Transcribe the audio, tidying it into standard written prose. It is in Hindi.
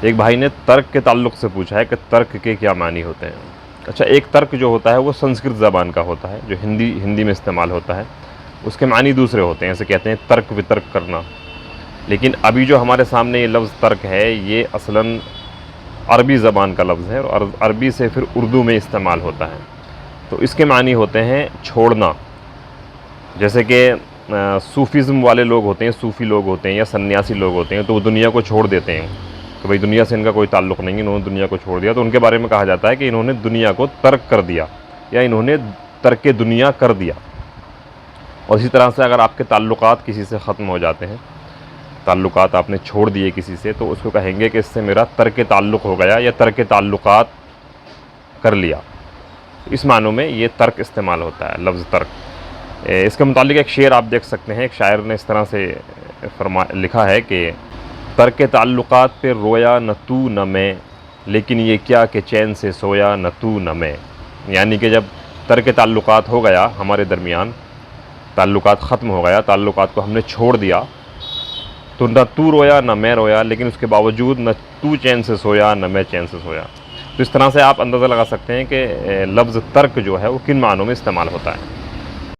एक भाई ने तर्क के ताल्लुक़ से पूछा है कि तर्क के क्या मानी होते हैं। अच्छा, एक तर्क जो होता है वो संस्कृत ज़बान का होता है, जो हिंदी में इस्तेमाल होता है। उसके मानी दूसरे होते हैं, ऐसे कहते हैं तर्क वितर्क करना। लेकिन अभी जो हमारे सामने ये लफ्ज़ तर्क है, ये असलन अरबी ज़बान का लफ्ज़ है और अरबी से फिर उर्दू में इस्तेमाल होता है। तो इसके मानी होते हैं छोड़ना। जैसे कि सूफ़ीज़्म वाले लोग होते हैं, सूफ़ी लोग होते हैं या सन्यासी लोग होते हैं, तो वो दुनिया को छोड़ देते हैं कि भाई दुनिया से इनका कोई ताल्लुक़ नहीं है, इन्होंने दुनिया को छोड़ दिया। तो उनके बारे में कहा जाता है कि इन्होंने दुनिया को तर्क कर दिया या इन्होंने तर्क दुनिया कर दिया। और इसी तरह से अगर आपके ताल्लुक़ात किसी से ख़त्म हो जाते हैं, ताल्लुक़ात आपने छोड़ दिए किसी से, तो उसको कहेंगे कि इससे मेरा तर्क ताल्लुक़ हो गया या तर्क ताल्लुक़ात कर लिया। इस मानों में ये तर्क इस्तेमाल होता है, लफ्ज़ तर्क। इसके मुतालिक एक शेर आप देख सकते हैं। एक शायर ने इस तरह से लिखा है कि तर्क ताल्लुक़ात पे रोया न तू न मैं, लेकिन ये क्या कि चैन से सोया न तू न मैं। यानी कि जब तर्क ताल्लुक़ात हो गया हमारे दरमियान, ताल्लुक़ात ख़त्म हो गया, ताल्लुक़ात को हमने छोड़ दिया, तो न तू रोया न मैं रोया, लेकिन उसके बावजूद न तू चैन से सोया न मैं चैन से सोया। तो इस तरह से आप अंदाज़ा लगा सकते हैं कि लफ्ज़ तर्क जो है वो किन मानों में इस्तेमाल होता है।